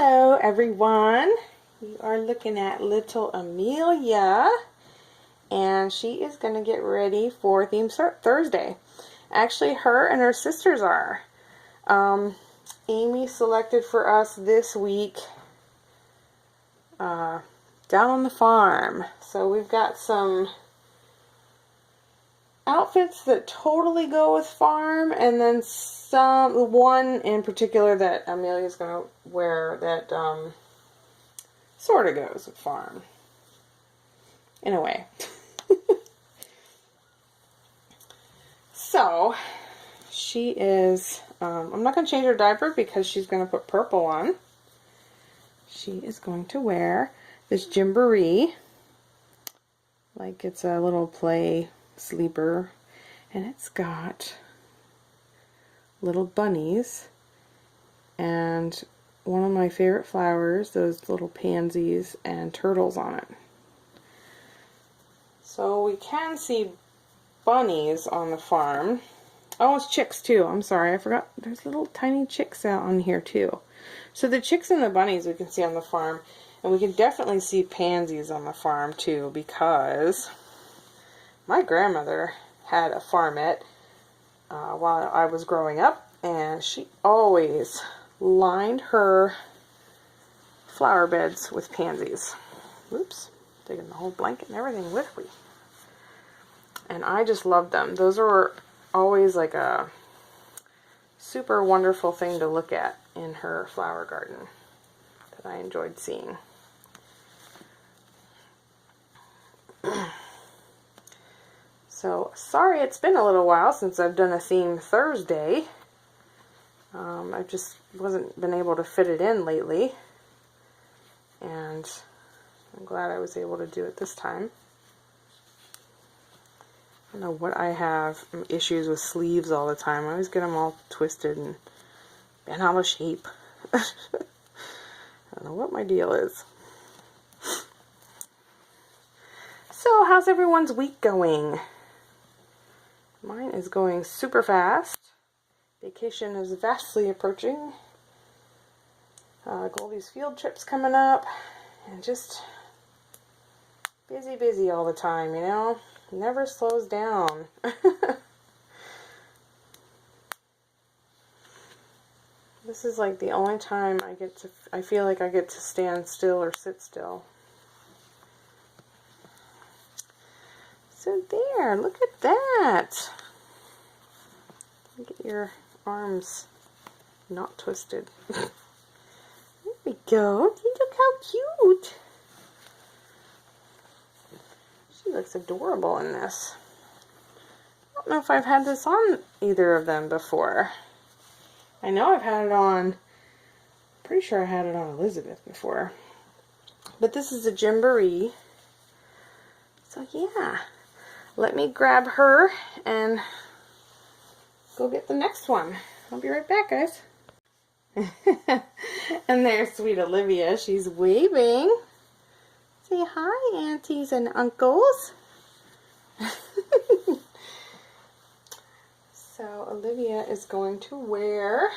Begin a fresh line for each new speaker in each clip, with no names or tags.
Hello everyone, you are looking at little Amelia and she is going to get ready for Theme Thursday. Actually, her and her sisters are. Amy selected for us this week down on the farm. So we've got some outfits that totally go with farm, and then one in particular that Amelia's going to wear that sort of goes with farm in a way. So she is I'm not going to change her diaper because she's going to put purple on. She is going to wear this gymboree, like it's a little play sleeper, and it's got little bunnies and one of my favorite flowers, those little pansies, and turtles on it. So we can see bunnies on the farm. Oh, it's chicks too. I'm sorry, I forgot. There's little tiny chicks out on here too. So the chicks and the bunnies we can see on the farm, and we can definitely see pansies on the farm too, because my grandmother had a farmette while I was growing up, and she always lined her flower beds with pansies. Oops, taking the whole blanket and everything with me. And I just loved them. Those were always like a super wonderful thing to look at in her flower garden that I enjoyed seeing. So, sorry it's been a little while since I've done a Theme Thursday. I just wasn't been able to fit it in lately. And I'm glad I was able to do it this time. I don't know what I have issues with sleeves all the time. I always get them all twisted and bent out of shape. I don't know what my deal is. So, how's everyone's week going? Mine is going super fast. Vacation is vastly approaching. Goldie's field trip's coming up. And just busy all the time, you know? Never slows down. This is like the only time I feel like I get to stand still or sit still. So there, look at that. Get your arms not twisted. There we go. Look how cute. She looks adorable in this. I don't know if I've had this on either of them before. I know I've had it on, pretty sure I had it on Elizabeth before. But this is a gymboree. So yeah, let me grab her and go get the next one. I'll be right back, guys. And there's sweet Olivia. She's waving. Say hi, aunties and uncles. So Olivia is going to wear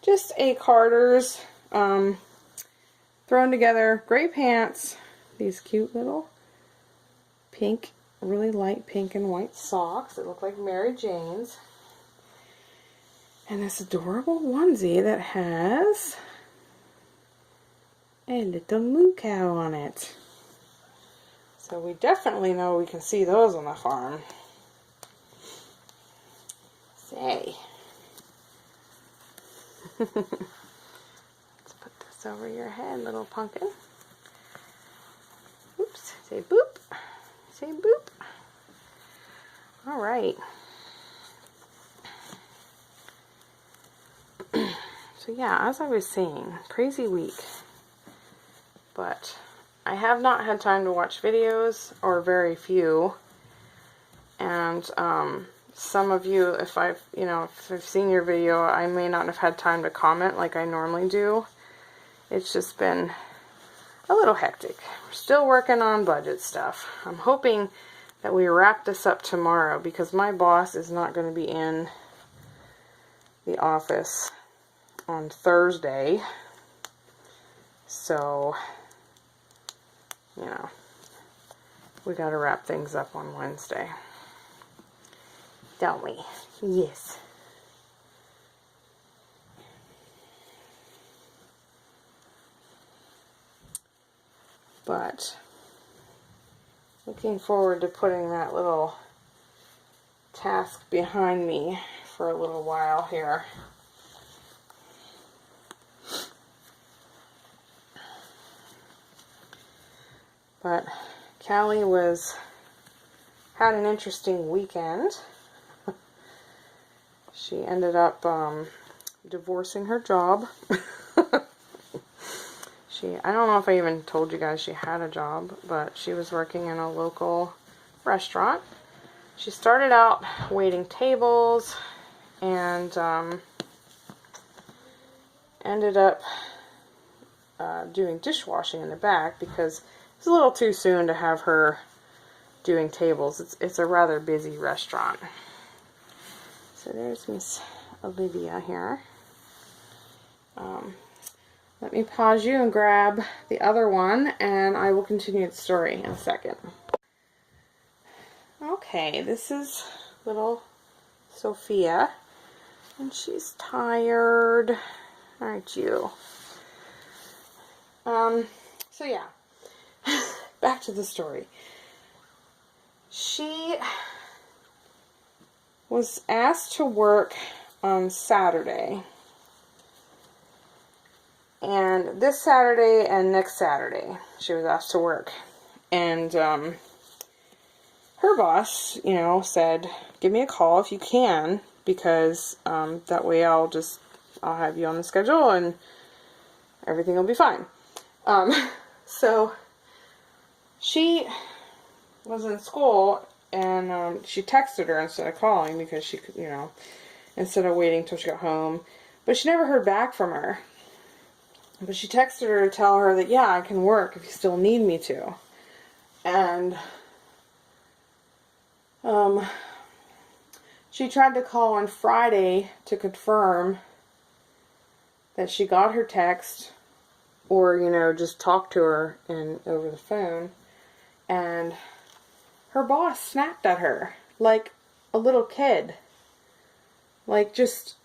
just a Carter's thrown together gray pants, these cute little pink, really light pink and white socks that look like Mary Jane's, and this adorable onesie that has a little moo cow on it. So we definitely know we can see those on the farm. Say. Let's put this over your head, little pumpkin. Oops. Say boop. Say boop. Alright. So yeah, as I was saying, crazy week. But I have not had time to watch videos, or very few. And some of you, if I've seen your video, I may not have had time to comment like I normally do. It's just been a little hectic. We're still working on budget stuff. I'm hoping that we wrap this up tomorrow because my boss is not going to be in the office on Thursday. So, you know, we got to wrap things up on Wednesday. Don't we? Yes. But looking forward to putting that little task behind me for a little while here. But Callie had an interesting weekend. She ended up divorcing her job. I don't know if I even told you guys she had a job, but she was working in a local restaurant. She started out waiting tables and ended up doing dishwashing in the back because it's a little too soon to have her doing tables. It's a rather busy restaurant. So there's Miss Olivia here. Let me pause you and grab the other one, and I will continue the story in a second. Okay, this is little Sophia, and she's tired, aren't you? So yeah, back to the story. She was asked to work on Saturday. And this Saturday and next Saturday, she was asked to work. And her boss, you know, said, give me a call if you can, because that way I'll have you on the schedule and everything will be fine. So she was in school, and she texted her instead of calling because she could, you know, instead of waiting till she got home. But she never heard back from her. But she texted her to tell her that, yeah, I can work if you still need me to. And she tried to call on Friday to confirm that she got her text, or, you know, just talk to her over the phone. And her boss snapped at her like a little kid. Like, just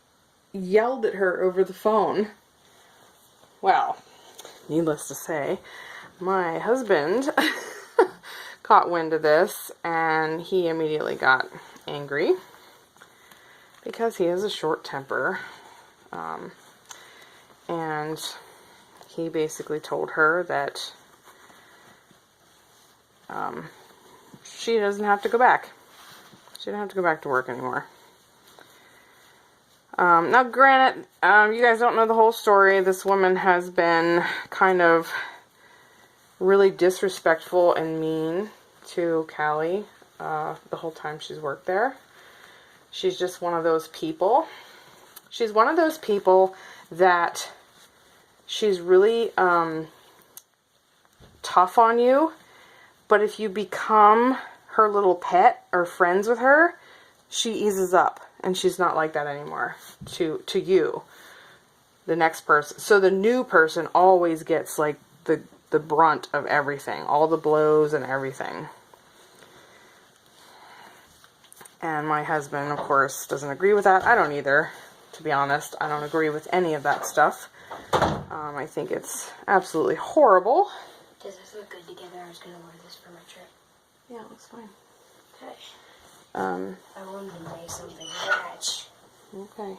yelled at her over the phone. Well, needless to say, my husband caught wind of this, and he immediately got angry because he has a short temper. And he basically told her that she doesn't have to go back. She doesn't have to go back to work anymore. Now, granted, you guys don't know the whole story. This woman has been kind of really disrespectful and mean to Callie the whole time she's worked there. She's just one of those people. She's one of those people that she's really tough on you, but if you become her little pet or friends with her, she eases up. And she's not like that anymore to you, the next person. So the new person always gets like the brunt of everything, all the blows and everything. And my husband, of course, doesn't agree with that. I don't either, to be honest. I don't agree with any of that stuff. I think it's absolutely horrible.
Does this look good together? I was going to wear this for my trip.
Yeah, it looks fine.
Okay. I wanted to make something match.
Okay.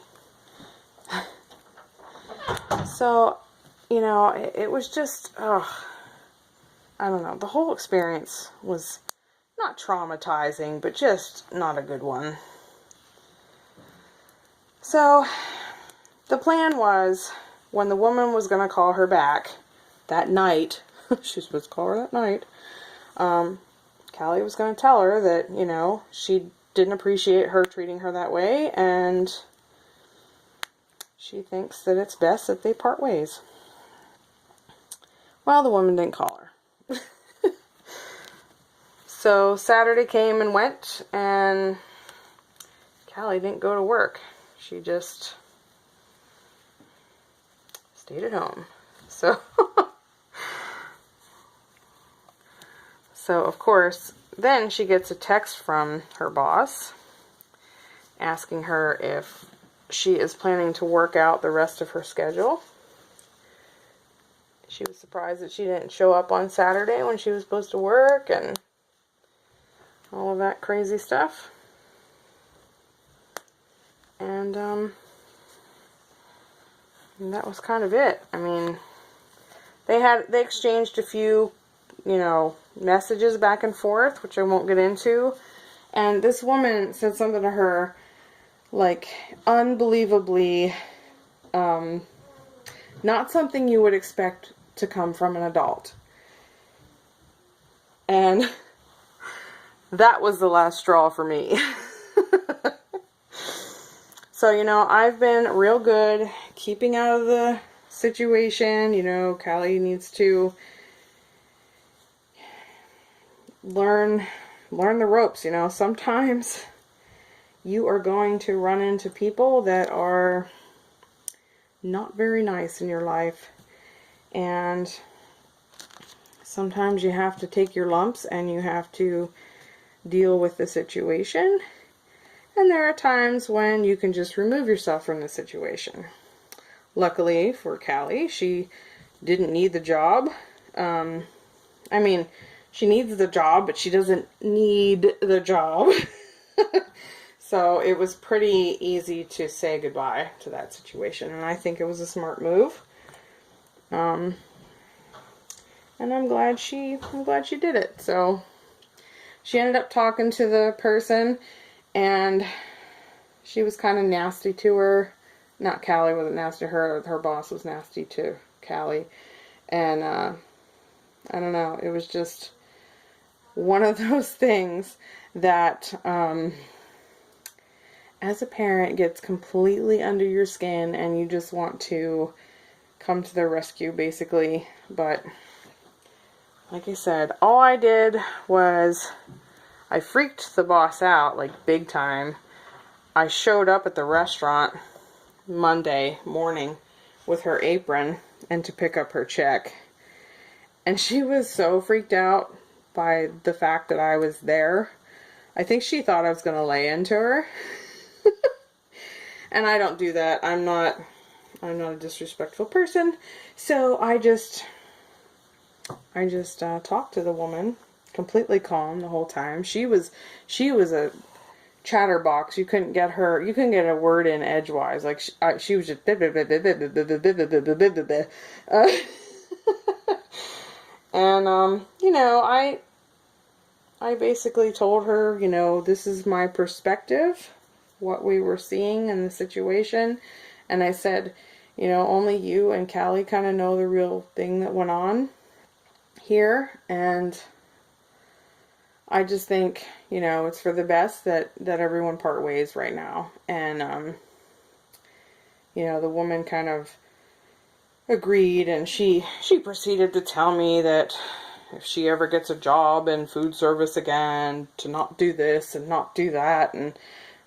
So, you know, it was just, I don't know. The whole experience was not traumatizing, but just not a good one. So, the plan was, when the woman was going to call her back that night, she was supposed to call her that night, Callie was going to tell her that, you know, she didn't appreciate her treating her that way, and she thinks that it's best that they part ways. Well, the woman didn't call her. So Saturday came and went, and Callie didn't go to work. She just stayed at home. So So, of course, then she gets a text from her boss asking her if she is planning to work out the rest of her schedule. She was surprised that she didn't show up on Saturday when she was supposed to work and all of that crazy stuff. And that was kind of it. I mean, they exchanged a few, messages back and forth, which I won't get into. And this woman said something to her, like, unbelievably, not something you would expect to come from an adult. And that was the last straw for me. So, I've been real good keeping out of the situation. Callie needs to learn the ropes. Sometimes you are going to run into people that are not very nice in your life. And sometimes you have to take your lumps and you have to deal with the situation. And there are times when you can just remove yourself from the situation. Luckily for Callie, she didn't need the job. She needs the job, but she doesn't need the job. So it was pretty easy to say goodbye to that situation. And I think it was a smart move. And I'm glad she did it. So she ended up talking to the person, and she was kind of nasty to her. Not Callie wasn't nasty to her. Her boss was nasty to Callie. And I don't know. It was just one of those things that as a parent gets completely under your skin, and you just want to come to their rescue, basically. But like I said, all I did was I freaked the boss out, like, big time. I showed up at the restaurant Monday morning with her apron and to pick up her check. And she was so freaked out by the fact that I was there. I think she thought I was going to lay into her. And I don't do that. I'm not a disrespectful person. So I just talked to the woman, completely calm the whole time. She was a chatterbox. You couldn't get a word in edgewise. Like, she was just and I basically told her, this is my perspective, what we were seeing in the situation. And I said, only you and Callie kind of know the real thing that went on here. And I just think, it's for the best that everyone part ways right now. And, the woman kind of agreed, and she proceeded to tell me that if she ever gets a job in food service again, to not do this and not do that. And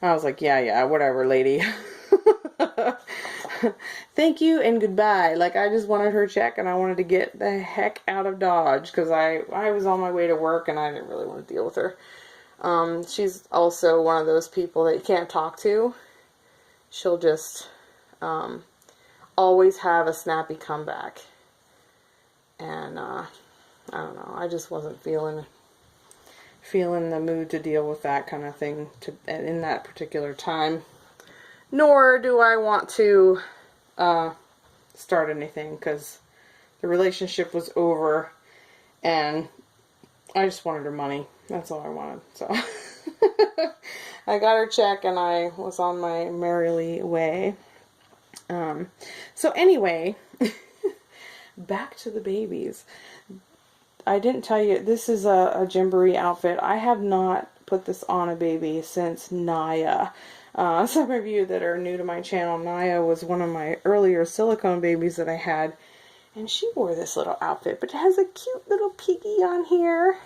I was like, yeah, whatever, lady. Thank you and goodbye. Like, I just wanted her check, and I wanted to get the heck out of Dodge, because I was on my way to work, and I didn't really want to deal with her. She's also one of those people that you can't talk to. She'll just always have a snappy comeback. And I don't know, I just wasn't feeling the mood to deal with that kind of thing in that particular time. Nor do I want to start anything, because the relationship was over and I just wanted her money. That's all I wanted. So I got her check and I was on my merrily way. So anyway, back to the babies. I didn't tell you, this is a Gymboree outfit. I have not put this on a baby since Naya. Some of you that are new to my channel, Naya was one of my earlier silicone babies that I had. And she wore this little outfit, but it has a cute little piggy on here.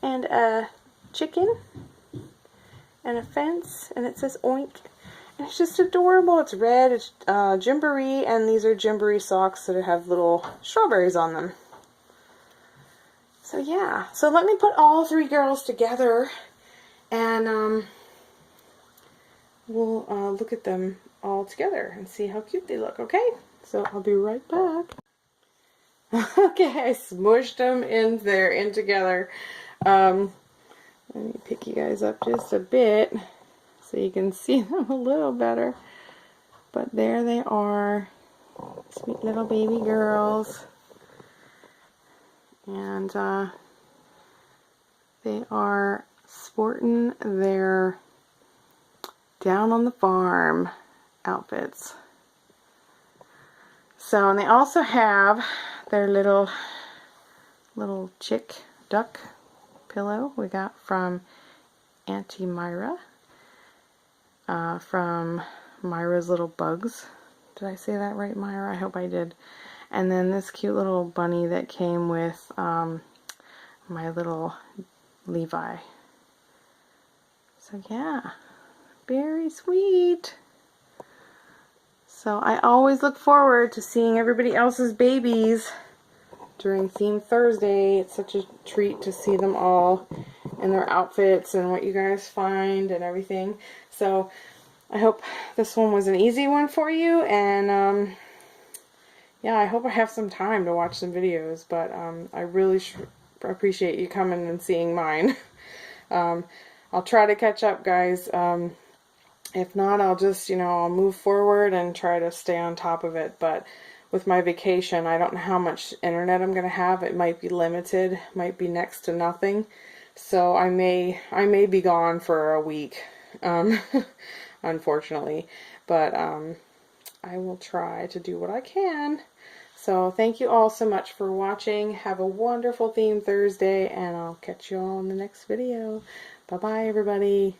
And a chicken. And a fence. And it says oink. And it's just adorable. It's red. It's Gymboree. And these are Gymboree socks that have little strawberries on them. So yeah, so let me put all three girls together, and we'll look at them all together and see how cute they look, okay? So I'll be right back. Okay, I smushed them in there, in together. Let me pick you guys up just a bit so you can see them a little better. But there they are, sweet little baby girls. And they are sporting their down on the farm outfits. So, and they also have their little chick duck pillow we got from Auntie Myra, from Myra's Little Bugs. Did I say that right, Myra? I hope I did. And then this cute little bunny that came with my little Levi. So yeah, very sweet. So I always look forward to seeing everybody else's babies during Theme Thursday. It's such a treat to see them all in their outfits and what you guys find and everything. So I hope this one was an easy one for you, and yeah, I hope I have some time to watch some videos, but I really appreciate you coming and seeing mine. I'll try to catch up, guys. If not, I'll just, I'll move forward and try to stay on top of it. But with my vacation, I don't know how much internet I'm going to have. It might be limited, might be next to nothing. So I may be gone for a week, unfortunately. But I will try to do what I can. So thank you all so much for watching. Have a wonderful Theme Thursday, and I'll catch you all in the next video. Bye-bye, everybody.